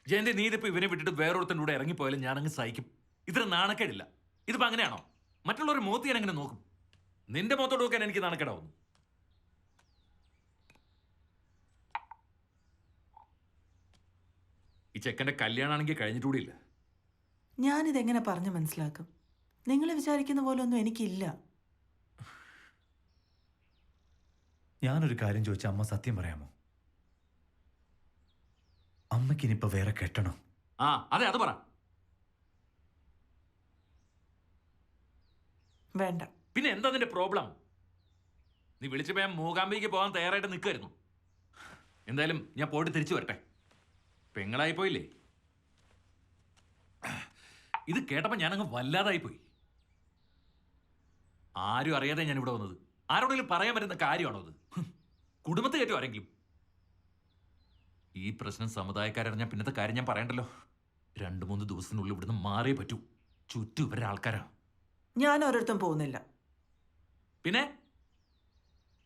ജയന്തി, നീ ഇതിപ്പോ ഇവനെ വിട്ടിട്ട് വേറൊരുത്തൻ്റെ കൂടെ ഇറങ്ങിപ്പോയാലും ഞാനങ്ങ് സഹിക്കും. ഇത്ര നാണക്കേടില്ല. ഇതിപ്പോ അങ്ങനെയാണോ? മറ്റുള്ളവരുടെ മുഖത്ത് ഞാൻ എങ്ങനെ നോക്കും? നിന്റെ മുഖത്തോട് നോക്കാൻ എനിക്ക് നാണക്കേടാവുന്നു. ഈ ചെക്കൻ്റെ കല്യാണമാണെങ്കിൽ കഴിഞ്ഞിട്ടുകൂടിയില്ല. ഞാനിതെങ്ങനെ പറഞ്ഞു മനസ്സിലാക്കും? നിങ്ങൾ വിചാരിക്കുന്ന പോലെ ഒന്നും എനിക്കില്ല. ഞാനൊരു കാര്യം ചോദിച്ചാൽ അമ്മ സത്യം പറയാമോ? അമ്മയ്ക്കിനിപ്പോ വേറെ കെട്ടണോ? അതെ, അത് പറ. വേണ്ട. പിന്നെ എന്താ നിന്റെ പ്രോബ്ലം? നീ വിളിച്ചപ്പോ ഞാൻ മൂകാംബിക്ക് പോകാൻ തയ്യാറായിട്ട് നിൽക്കുമായിരുന്നു. എന്തായാലും ഞാൻ പോയിട്ട് തിരിച്ചു വരട്ടെ. പെങ്ങളായി പോയില്ലേ? ഇത് കേട്ടപ്പോ ഞാനങ്ങ് വല്ലാതായി പോയി. ആരും അറിയാതെ ഞാൻ ഇവിടെ വന്നത്. ആരോടെങ്കിലും പറയാൻ പറ്റുന്ന കാര്യമാണോ അത്? കുടുംബത്തിൽ കയറ്റും ആരെങ്കിലും? ഈ പ്രശ്നം സമുദായക്കാരറിഞ്ഞാൽ പിന്നത്തെ കാര്യം ഞാൻ പറയണ്ടല്ലോ. 2-3 ദിവസത്തിനുള്ളിൽ ഇവിടുന്ന് മാറിയേ പറ്റൂ. ചുറ്റും ഇവരുടെ ആൾക്കാരാ. ഞാൻ ഒരിടത്തും പോകുന്നില്ല. പിന്നെ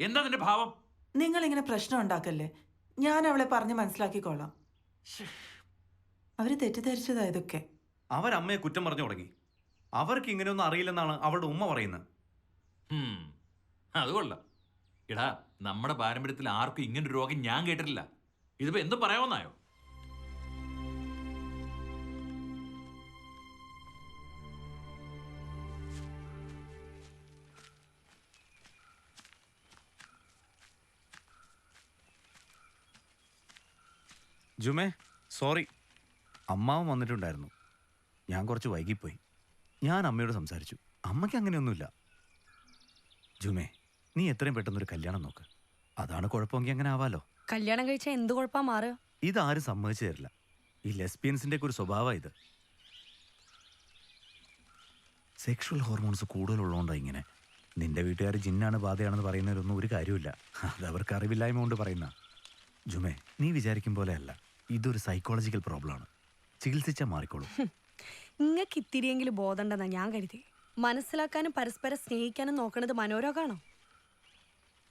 എന്താ നിന്റെ ഭാവം? നിങ്ങളിങ്ങനെ പ്രശ്നം ഉണ്ടാക്കല്ലേ. ഞാൻ അവളെ പറഞ്ഞ് മനസ്സിലാക്കിക്കോളാം. അവര് തെറ്റിദ്ധരിച്ചതാ ഇതൊക്കെ. അവരമ്മയെ കുറ്റം പറഞ്ഞു തുടങ്ങി. അവർക്ക് ഇങ്ങനെയൊന്നും അറിയില്ലെന്നാണ് അവളുടെ ഉമ്മ പറയുന്നത്. അത് കൊള്ളാം. എടാ, നമ്മുടെ പാരമ്പര്യത്തിൽ ആർക്കും ഇങ്ങനൊരു രോഗം ഞാൻ കേട്ടിട്ടില്ല. ഇതിപ്പോ എന്തും പറയാമെന്നായോ? ജുമേ, സോറി. അമ്മാവൻ വന്നിട്ടുണ്ടായിരുന്നു. ഞാൻ കുറച്ച് വൈകിപ്പോയി. ഞാൻ അമ്മയോട് സംസാരിച്ചു. അമ്മയ്ക്ക് അങ്ങനെയൊന്നുമില്ല. ജുമേ, നീ എത്രയും പെട്ടെന്നൊരു കല്യാണം നോക്ക്. അതാണ് കുഴപ്പമെങ്കിൽ അങ്ങനെ ആവാലോ. കല്യാണം കഴിച്ചാൽ എന്ത് കുഴപ്പമാ മാറുക? ഇതാരും സമ്മതിച്ചു തരില്ല. ഈ ലെസ്ബിയൻസിന്റെ ഒക്കെ ഒരു സ്വഭാവം ഇത്. സെക്ഷുവൽ ഹോർമോൺസ് കൂടുതലുള്ളതുകൊണ്ടാണ് ഇങ്ങനെ. നിന്റെ വീട്ടുകാർ ജിന്നാണ് ബാധയാണെന്ന് പറയുന്നതിലൊന്നും ഒരു കാര്യമില്ല. അത് അവർക്ക് അറിവില്ലായ്മ കൊണ്ട് പറയുന്ന. ജുമേ, നീ വിചാരിക്കും പോലെയല്ല. ഇതൊരു സൈക്കോളജിക്കൽ പ്രോബ്ലമാണ്. ചികിത്സിച്ചാൽ മാറിക്കോളും. നിങ്ങൾക്ക് ഇത്തിരിയെങ്കിലും ബോധമുണ്ടെന്നാ ഞാൻ കരുതി. മനസ്സിലാക്കാനും പരസ്പരം സ്നേഹിക്കാനും നോക്കണത് മനോരോഗാണോ?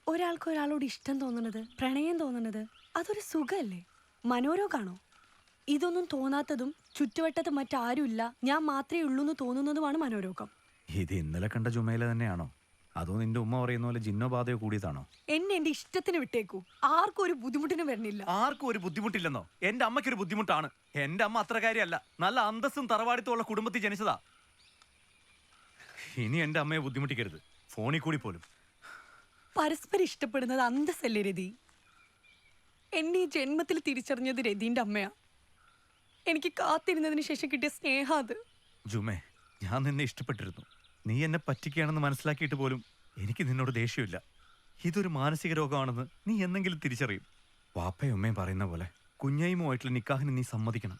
ഒരാൾക്ക് ഒരാളോട് ഇഷ്ടം തോന്നുന്നത്, പ്രണയം തോന്നുന്നത് അതൊരു സുഖമല്ലേ? മനോരോഗാണോ? ഇതൊന്നും തോന്നാത്തതും ചുറ്റുവട്ടത്ത് മറ്റാരുമില്ല, ഞാൻ മാത്രമേ ഉള്ളൂ എന്ന് തോന്നുന്നതുമാണ് മനോരോഗം. ഇത് ഇന്നലെ കണ്ട ജുമയില തന്നെയാണോ? അതോ നിന്റെ ഉമ്മ പറയുന്ന പോലെ ജിന്നോ ബാധയോ കൂടിയതാണോ? എന്നെ എന്റെ ഇഷ്ടത്തിന് വിട്ടേക്കൂ. ആർക്കും ഒരു ബുദ്ധിമുട്ടിനും വരുന്നില്ല. ആർക്കും ഒരു ബുദ്ധിമുട്ടില്ലെന്നോ? എന്റെ അമ്മയ്ക്കൊരു ബുദ്ധിമുട്ടാണ്. എന്റെ അമ്മ അത്ര കാര്യമല്ല. നല്ല അന്തസ്സും തറവാടിത്തമുള്ള കുടുംബത്തിൽ ജനിച്ചതാ. ഇനി എന്റെ അമ്മയെ ബുദ്ധിമുട്ടിക്കരുത്, ഫോണിൽ കൂടി പോലും. പരസ്പരം ഇഷ്ടപ്പെടുന്നത് അന്തസ്സല്ലേ രതി? എന്നെ ഈ ജന്മത്തിൽ തിരിച്ചറിഞ്ഞത് രതിന്റെ അമ്മയാ. എനിക്ക് കാത്തിരുന്നതിന് ശേഷം കിട്ടിയ സ്നേഹം അത്. ജുമേ, ഞാൻ നിന്നെ ഇഷ്ടപ്പെട്ടിരുന്നു. നീ എന്നെ പറ്റിക്കുകയാണെന്ന് മനസ്സിലാക്കിയിട്ട് പോലും എനിക്ക് നിന്നോട് ദേഷ്യമില്ല. ഇതൊരു മാനസിക രോഗമാണെന്ന് നീ എന്നെങ്കിലും തിരിച്ചറിയും. വാപ്പയും ഉമ്മയും പറയുന്ന പോലെ കുഞ്ഞയുമായിട്ടുള്ള നിക്കാഹിന് നീ സമ്മതിക്കണം.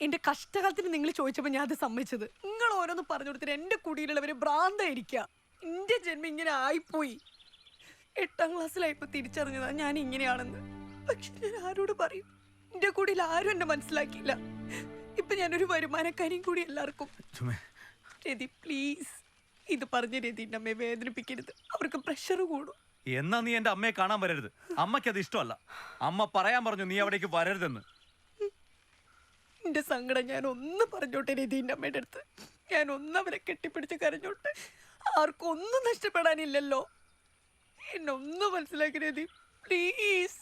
എന്റെ കഷ്ടകാലത്തിന് നിങ്ങൾ ചോദിച്ചപ്പോൾ ഞാൻ അത് സമ്മതിച്ചത്. നിങ്ങൾ ഓരോന്ന് പറഞ്ഞു കൊടുത്തിട്ട് എന്റെ കുടിയിലുള്ളവര് ഭ്രാന്തായിരിക്കുക. എന്റെ ജന്മം ഇങ്ങനെ ആയിപ്പോയി. 8ാം ക്ലാസ്സിലായപ്പോ തിരിച്ചറിഞ്ഞതാ ഞാൻ ഇങ്ങനെയാണെന്ന്. പക്ഷെ ഞാൻ ആരോട് പറയും? എന്റെ കുടിയിൽ ആരും എന്നെ മനസ്സിലാക്കിയില്ല. ഇപ്പൊ ഞാനൊരു വരുമാനക്കാരിയും കൂടി എല്ലാവർക്കും. രതി, പ്ലീസ് ഇത് പറഞ്ഞ രതിന്റെ അമ്മയെ വേദനിപ്പിക്കരുത്. അവർക്ക് പ്രഷർ കൂടും. എന്നാ നീ എന്റെ അമ്മയെ കാണാൻ വരരുത്. അമ്മയ്ക്ക് അത് ഇഷ്ടമല്ല. അമ്മ പറയാൻ പറഞ്ഞു നീ അവിടേക്ക് വരരുതെന്ന്. എന്റെ സങ്കടം ഞാൻ ഒന്ന് പറഞ്ഞോട്ടെ രതിന്റെ അമ്മയുടെ അടുത്ത്. ഞാൻ ഒന്നവരെ കെട്ടിപ്പിടിച്ച് കരഞ്ഞോട്ടെ. ആർക്കും ഒന്നും നഷ്ടപ്പെടാനില്ലല്ലോ. എന്നെ ഒന്ന് മനസ്സിലാക്കി രതി, പ്ലീസ്.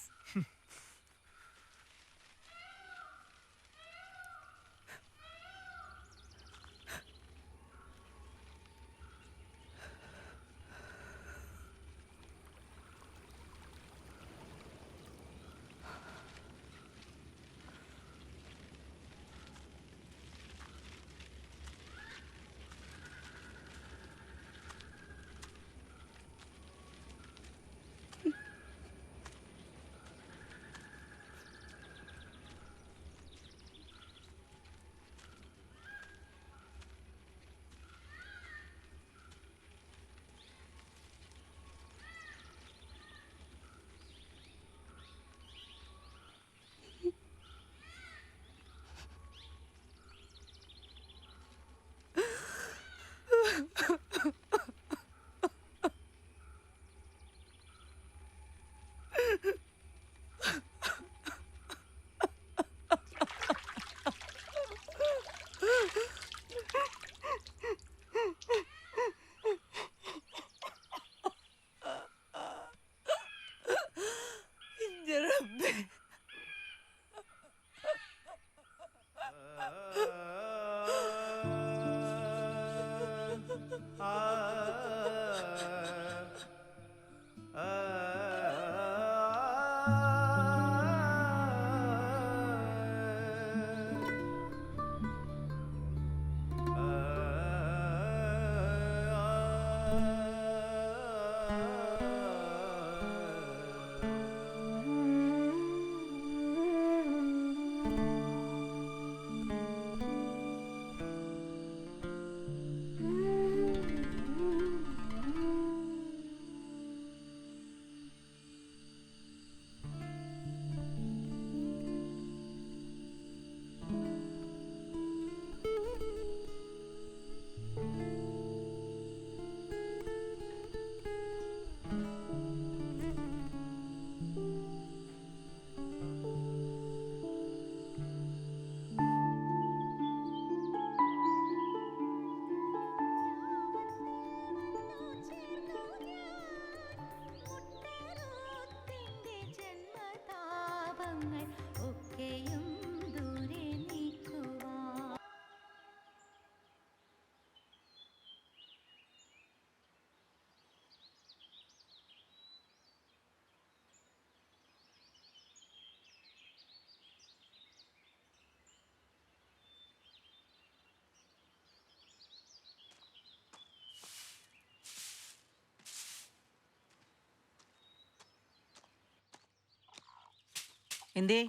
എന്തേ?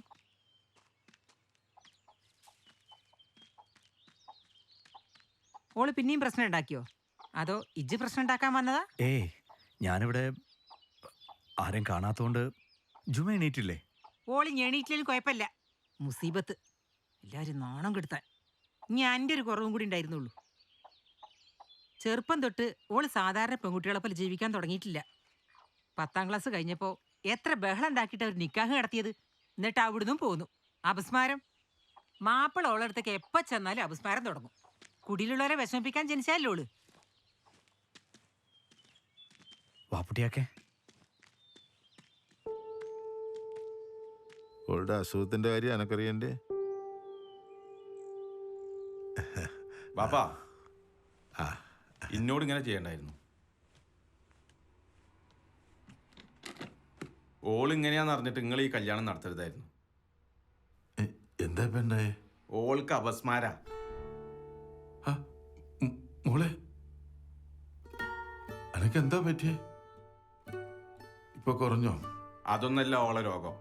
ഓള് പിന്നെയും പ്രശ്നം ഉണ്ടാക്കിയോ? അതോ ഇജ്ജ് പ്രശ്നം ഉണ്ടാക്കാൻ വന്നതാ? ഏയ്, ഞാനിവിടെ ആരെയും കാണാത്തോണ്ട് ജുമ എണീറ്റില്ലേ? ഓള് ഞെണീറ്റിലും കുഴപ്പമില്ല. മുസീബത്ത് എല്ലാവരും നാണം കെടുത്താൻ. ഞാൻ എൻ്റെ ഒരു കുറവും കൂടി ഉണ്ടായിരുന്നുള്ളൂ. ചെറുപ്പം തൊട്ട് ഓള് സാധാരണ പെൺകുട്ടികളെ പോലെ ജീവിക്കാൻ തുടങ്ങിയിട്ടില്ല. 10ാം ക്ലാസ് കഴിഞ്ഞപ്പോൾ എത്ര ബഹളം ഉണ്ടാക്കിയിട്ട് അവർ നിക്കാഹ് നടത്തിയത്. എന്നിട്ട് അവിടുന്ന് പോന്നു. അപസ്മാരം. മാപ്പിള ഓളടുത്തേക്ക് എപ്പോൾ ചെന്നാലും അപസ്മാരം തുടങ്ങും. കുടിയിലുള്ളവരെ വിഷമിപ്പിക്കാൻ ജനിച്ചാലോ ഓള്. വാപ്പുട്ടിയാക്കെ ഓളുടെ അസുഖത്തിന്റെ കാര്യം എനക്കറിയണ്ടേ? ബാപ്പാ, ഇന്നോട് ഇങ്ങനെ ചെയ്യണ്ടായിരുന്നു. ഓൾ ഇങ്ങനെയാന്ന് അറിഞ്ഞിട്ട് നിങ്ങൾ ഈ കല്യാണം നടത്തരുതായിരുന്നു. എന്താ ഇപ്പൊ ഉണ്ടായേ? ഓൾക്ക് അപസ്മാര. മോളെ, എനക്ക് എന്താ പറ്റിയേ? ഇപ്പൊ കുറഞ്ഞോ? അതൊന്നല്ല ഓളെ രോഗം.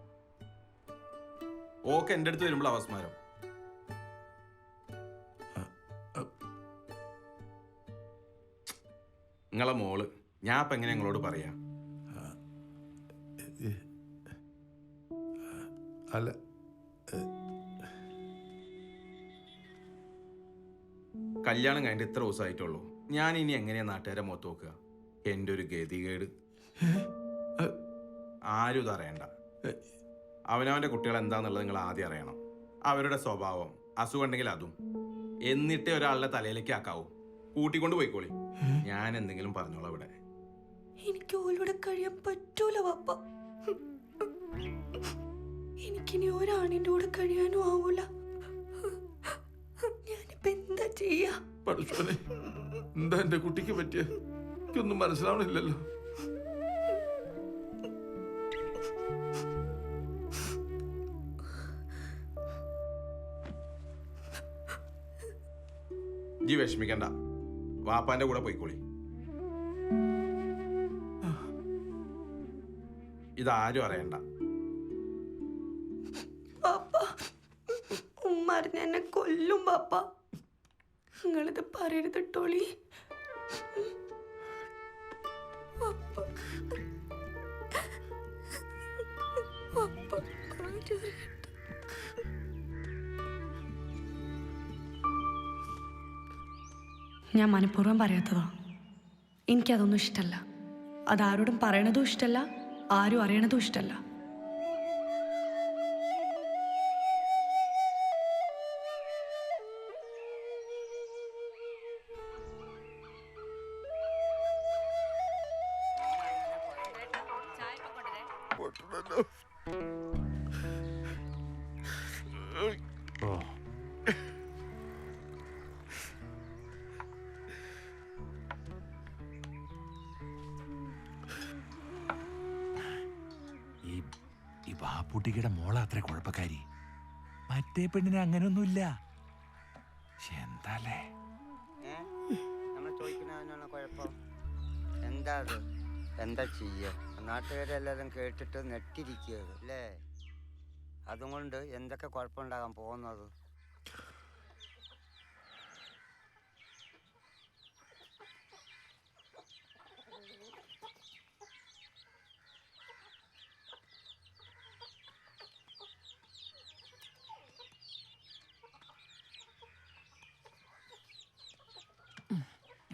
ഓക്ക് എൻ്റെ അടുത്ത് വരുമ്പോൾ അപസ്മാരം. നിങ്ങളെ മോള്, ഞാൻ ഇപ്പൊ എങ്ങനെ നിങ്ങളോട് പറയാ? അല്ല, കല്യാണം കഴിഞ്ഞിട്ട് ഇത്ര ദിവസമായിട്ടുള്ളൂ. ഞാൻ ഇനി എങ്ങനെയാ നാട്ടുകാരെ മുഖത്ത് നോക്കുക? എൻ്റെ ഒരു ഗതികേട്. ആരും ഇതറിയണ്ട. അവനവൻ്റെ കുട്ടികൾ എന്താന്നുള്ളത് നിങ്ങൾ ആദ്യം അറിയണം. അവരുടെ സ്വഭാവം, അസുഖം ഉണ്ടെങ്കിൽ അതും. എന്നിട്ടേ ഒരാളുടെ തലയിലേക്ക് ആക്കാവൂ. കൂട്ടിക്കൊണ്ട് പോയിക്കോളി. ഞാൻ എന്തെങ്കിലും പറഞ്ഞോളാം ഇവിടെ. എനിക്ക് ഓലോടെ കഴിയാൻ പറ്റൂല പപ്പ. എനിക്കിനി ഒരാണിന്റെ കൂടെ കഴിയാനും ആവൂല. ഞാനിപ്പോ എന്താ ചെയ്യാ? പഠിച്ചോനെ, എന്താ എന്റെ കുട്ടിക്ക് പറ്റിയ? എനിക്കൊന്നും മനസ്സിലാവണില്ലല്ലോ. ജി വിഷമിക്കണ്ട, വാപ്പാന്റെ കൂടെ പോയിക്കോളി. ഇതാരും അറിയണ്ട. പാപ്പ, ഉമ്മ അറിഞ്ഞ എന്നെ കൊല്ലും പാപ്പ. നിങ്ങളിത് പറയരുത് ടോളി. ഞാൻ മനഃപൂർവ്വം പറയാത്തതാ. എനിക്കതൊന്നും ഇഷ്ടമല്ല. അതാരോടും പറയണതും ഇഷ്ടമല്ല, ആരും അറിയണതും ഇഷ്ടമല്ല. ഈ വാപ്പുട്ടിയുടെ മോള അത്ര കുഴപ്പക്കാരി. മറ്റേ പെണ്ണിന് അങ്ങനെയൊന്നുമില്ല. എന്താലേ നമ്മൾ ചോദിക്കുന്നതിനാണ് കുഴപ്പം. എന്താ അത്? എന്താ ചെയ്യുക? നാട്ടുകാരെല്ലാവരും കേട്ടിട്ട് നെട്ടിരിക്കുകയത് അല്ലേ? അതുകൊണ്ട് എന്തൊക്കെ കുഴപ്പമുണ്ടാകാൻ പോകുന്നത്?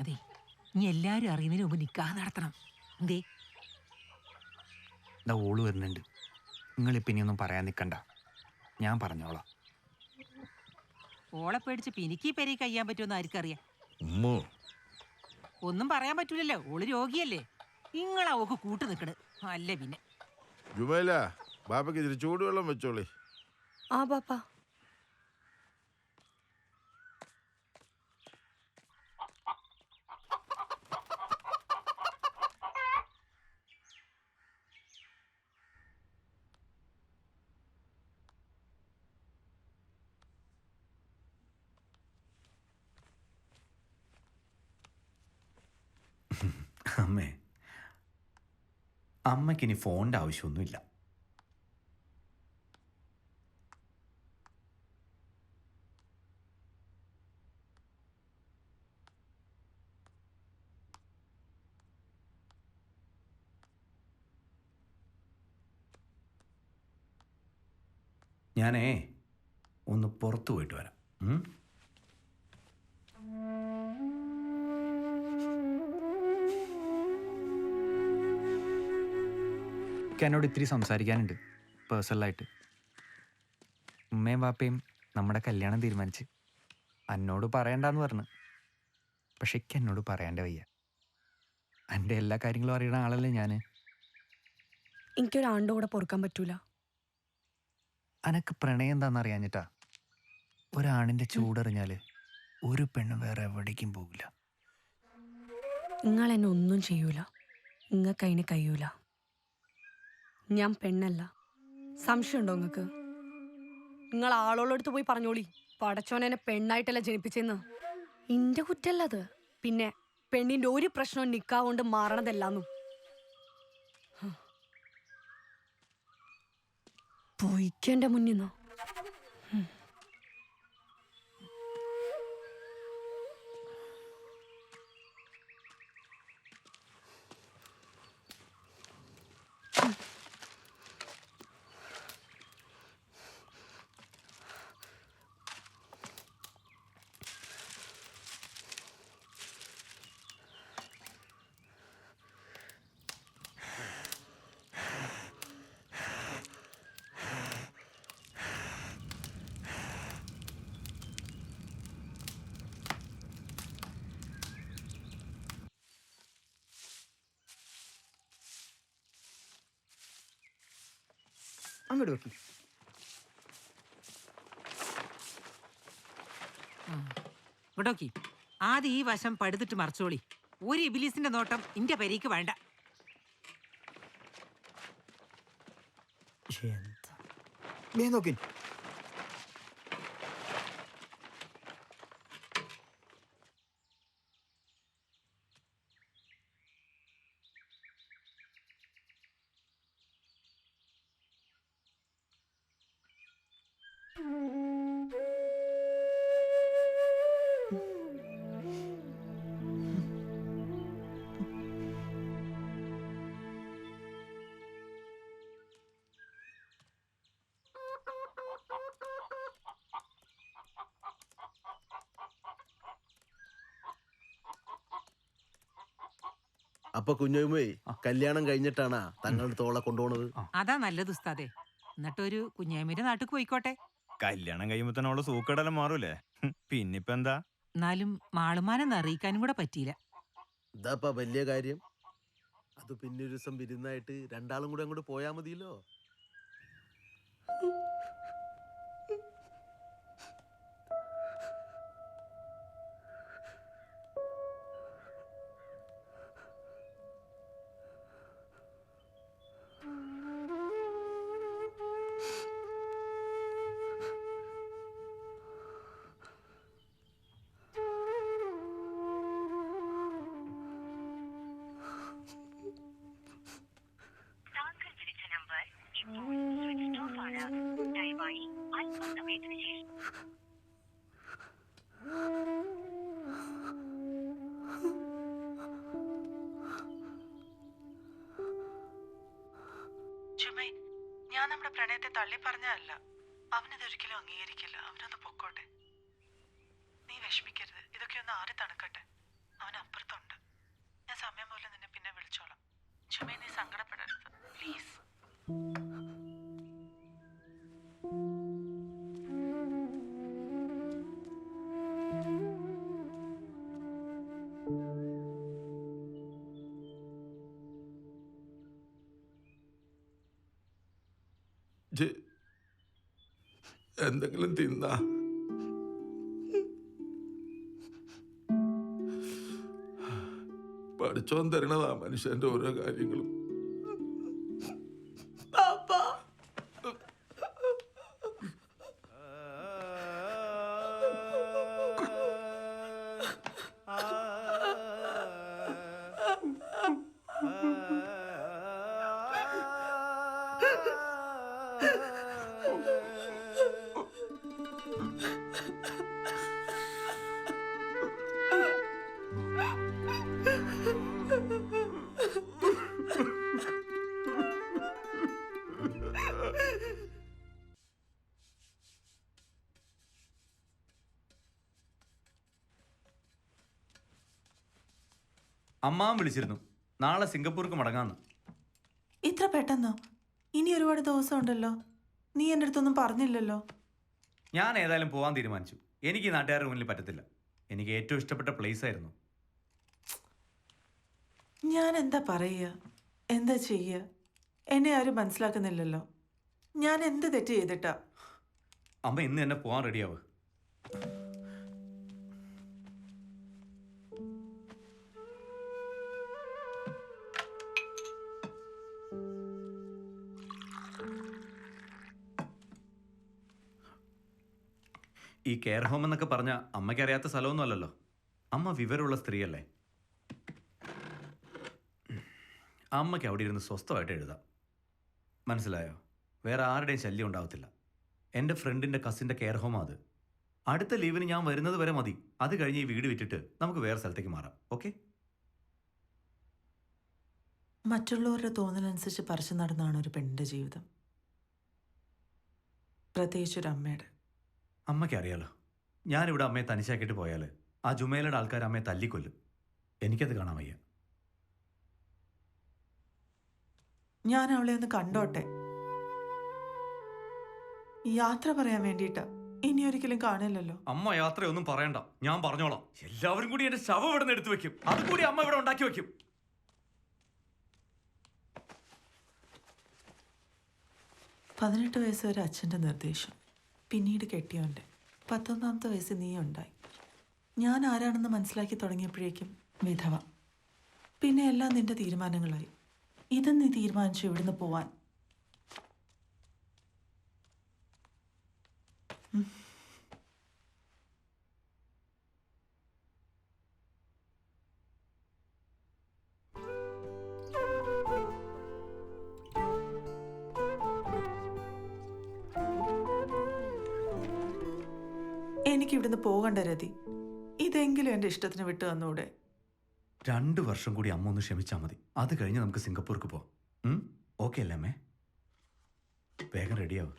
അതെ, ഇനി എല്ലാരും അറിയുന്നതിന് മുമ്പ് നിക്കാഹ് നടത്തണം. എന്തേ? എന്താ ഓള് വരുന്നുണ്ട്. നിങ്ങളിപ്പം ഇനിയൊന്നും പറയാൻ നിൽക്കണ്ട, ഞാൻ പറഞ്ഞോളാം. ഓളെ പേടിച്ച് പിനിക്ക് പെരി കഴിയാൻ പറ്റുമെന്ന് ആർക്കറിയാം? ഉമ്മോ, ഒന്നും പറയാൻ പറ്റൂലല്ലോ, ഓള് രോഗിയല്ലേ. നിങ്ങളാ ഓക്ക് കൂട്ടു നിൽക്കണ്. അല്ല പിന്നെ ജുമേല, ബാപ്പയ്ക്ക് ഇത്തിരി ചൂടുവെള്ളം വെച്ചോളി. ആ പാപ്പ. അമ്മേ, അമ്മയ്ക്കിനി ഫോണിൻ്റെ ആവശ്യമൊന്നുമില്ല. ഞാനേ ഒന്ന് പുറത്ത് പോയിട്ട് വരാം. ഉം? എന്നോട് ഇത്തിരി സംസാരിക്കാനുണ്ട് പേഴ്സണലായിട്ട്. ഉമ്മയും വാപ്പയും നമ്മുടെ കല്യാണം തീരുമാനിച്ച് എന്നോട് പറയണ്ടെന്ന് പറഞ്ഞു. പക്ഷെ എന്നോട് പറയാണ്ട് വയ്യ. എൻ്റെ എല്ലാ കാര്യങ്ങളും അറിയണ ആളല്ലേ ഞാൻ. എനിക്കൊരാളുടെ കൂടെ പൊറുക്കാൻ പറ്റൂല. അനക്ക് പ്രണയം എന്താണെന്ന് അറിയാഞ്ഞിട്ടാ. ഒരാണിൻ്റെ ചൂടറിഞ്ഞാൽ ഒരു പെണ്ണും വേറെ എവിടേക്കും പോകില്ല. നിങ്ങൾ എന്നെ ഒന്നും ചെയ്യൂല. നിങ്ങൾക്ക് അതിന് കഴിയൂല. ഞാൻ പെണ്ണല്ല. സംശയമുണ്ടോ നിങ്ങൾക്ക്? നിങ്ങൾ ആളോളടുത്ത് പോയി പറഞ്ഞോളി, പടച്ചോൻ എന്നെ പെണ്ണായിട്ടല്ല ജനിപ്പിച്ചെന്ന്. ഇന്റെ കുറ്റല്ല അത്. പിന്നെ പെണ്ണിന്റെ ഒരു പ്രശ്നവും നിക്കാ കൊണ്ട് മാറണതല്ലാന്നും. പോയിക്കെന്റെ മുന്നിന്നോ. അങ്ങോട്ട് നോക്കി. ഇങ്ങോട്ട് നോക്കി. ആദ്യം ഈ വശം പടുത്തിട്ട് മറച്ചോളി. ഒരു ഇബിലീസിന്റെ നോട്ടം ഇന്റെ പെരീക്ക് വേണ്ട. നോക്കി. അപ്പൊ കുഞ്ഞുമ്മേ കല്യാണം കഴിഞ്ഞിട്ടാണ് തങ്ങളുടെ തോളെ കൊണ്ടുപോണത്? അതാ നല്ലത് ഉസ്താദേ. എന്നിട്ടൊരു കുഞ്ഞാമിന്റെ നാട്ടിൽ പോയിക്കോട്ടെ. കല്യാണം കഴിയുമ്പോ തന്നെ അവള് സൂക്കടെല്ലാം മാറൂലേ? പിന്നിപ്പ എന്താ? എന്നാലും മാളുമാനെന്ന് അറിയിക്കാനും കൂടെ പറ്റിയില്ല. ഇതാപ്പാ വലിയ കാര്യം. അത് പിന്നെ ഒരു ദിവസം വിരുന്നായിട്ട് രണ്ടാളും കൂടെ അങ്ങോട്ട് പോയാ മതിയല്ലോ. ചുമേ, ഞാൻ നമ്മുടെ പ്രണയത്തെ തള്ളി പറഞ്ഞല്ല. അവനതൊരിക്കലും അംഗീകരിക്കില്ല. അവനൊന്ന് പൊക്കോട്ടെ. നീ വിഷമിക്കരുത്. ഇതൊക്കെ ഒന്ന് ആറി തണുക്കട്ടെ. അവൻ അപ്പുറത്തുണ്ട്. ഞാൻ സമയം പോലെ നിന്നെ പിന്നെ വിളിച്ചോളാം. ചുമേ, നീ സങ്കടപ്പെടരുത് പ്ലീസ്. എന്തെങ്കിലും തിന്നാ? പഠിച്ചോൻ തരണതാ മനുഷ്യന്റെ ഓരോ കാര്യങ്ങളും. അമ്മാവൻ വിളിച്ചിരുന്നു, നാളെ സിംഗപ്പൂർക്ക് മടങ്ങാന്ന്. ഇത്ര പെട്ടെന്നോ? ഇനി ഒരുപാട് ദിവസം ഉണ്ടല്ലോ. നീ എൻ്റെ അടുത്തൊന്നും പറഞ്ഞില്ലല്ലോ. ഞാൻ ഏതായാലും പോകാൻ തീരുമാനിച്ചു. എനിക്ക് ഈ നാട്ടുകാരുടെ മുന്നിൽ പറ്റത്തില്ല. എനിക്ക് ഏറ്റവും ഇഷ്ടപ്പെട്ട പ്ലേസ് ആയിരുന്നു. ഞാൻ എന്താ പറയുക, എന്താ ചെയ്യുക? എന്നെ ആരും മനസ്സിലാക്കുന്നില്ലല്ലോ. ഞാൻ എന്ത് തെറ്റ് ചെയ്തിട്ടാ? അമ്മ ഇന്ന് തന്നെ പോകാൻ റെഡിയാവ്. ഈ കെയർ ഹോം എന്നൊക്കെ പറഞ്ഞ അമ്മയ്ക്ക് അറിയാത്ത സ്ഥലമൊന്നും അല്ലല്ലോ. അമ്മ വിവരമുള്ള സ്ത്രീയല്ലേ. അമ്മയ്ക്ക് അവിടെ ഇരുന്ന് സ്വസ്ഥമായിട്ട് എഴുതാം. മനസ്സിലായോ? വേറെ ആരുടെയും ശല്യം ഉണ്ടാവത്തില്ല. എൻ്റെ ഫ്രണ്ടിൻ്റെ കസിൻ്റെ കെയർ ഹോം അത്. അടുത്ത ലീവിന് ഞാൻ വരുന്നത് വരെ മതി. അത് കഴിഞ്ഞ് ഈ വീട് വിറ്റിട്ട് നമുക്ക് വേറെ സ്ഥലത്തേക്ക് മാറാം. ഓക്കെ? മറ്റുള്ളവരുടെ തോന്നലനുസരിച്ച് പറിച്ചു നടന്നാണ് ഒരു പെണ്ണിൻ്റെ ജീവിതം, പ്രത്യേകിച്ച് ഒരു അമ്മയുടെ. അമ്മയ്ക്ക് അറിയാലോ, ഞാനിവിടെ അമ്മയെ തനിച്ചാക്കിയിട്ട് പോയാൽ ആ ജുമേലയുടെ ആൾക്കാർ അമ്മയെ തല്ലിക്കൊല്ലും. എനിക്കത് കാണാൻ വയ്യ. ഞാൻ അവളെ ഒന്ന് കണ്ടോട്ടെ. യാത്ര പറയാൻ വേണ്ടിയിട്ടാ. ഇനി ഒരിക്കലും കാണില്ലല്ലോ. അമ്മ യാത്രയൊന്നും പറയണ്ട, ഞാൻ പറഞ്ഞോളാം. എല്ലാവരും കൂടി എന്റെ ശവം ഇവിടെ നിന്ന് എടുത്തു വെക്കും. അതുകൂടി അമ്മ ഇവിടെ ഉണ്ടാക്കി വെക്കും. പതിനെട്ട് വയസ്സ് വരെ അച്ഛൻ്റെ നിർദ്ദേശം, പിന്നീട് കെട്ടിയോൻ്റെ. 19ാമത്തെ വയസ്സ് നീ ഉണ്ടായി. ഞാൻ ആരാണെന്ന് മനസ്സിലാക്കി തുടങ്ങിയപ്പോഴേക്കും വിധവ. പിന്നെ എല്ലാം നിന്റെ തീരുമാനങ്ങളായി. ഇതും നീ തീരുമാനിച്ചു ഇവിടുന്ന് പോവാൻ. എനിക്കിവിടുന്ന് പോകണ്ട രതി. ഇതെങ്കിലും എൻ്റെ ഇഷ്ടത്തിന് വിട്ടു തന്നൂടെ? 2 വർഷം കൂടി അമ്മ ഒന്ന് ക്ഷമിച്ചാൽ മതി. അത് കഴിഞ്ഞ് നമുക്ക് സിംഗപ്പൂർക്ക് പോവാം. ഓക്കെ അല്ലേ അമ്മേ? വേഗം റെഡിയാവും.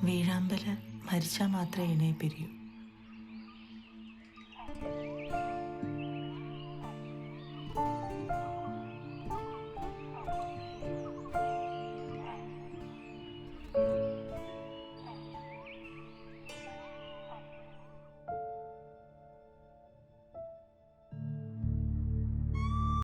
വീഴാമ്പല് മരിച്ചാൽ മാത്രമേ ഇണയെ പിരിയൂ.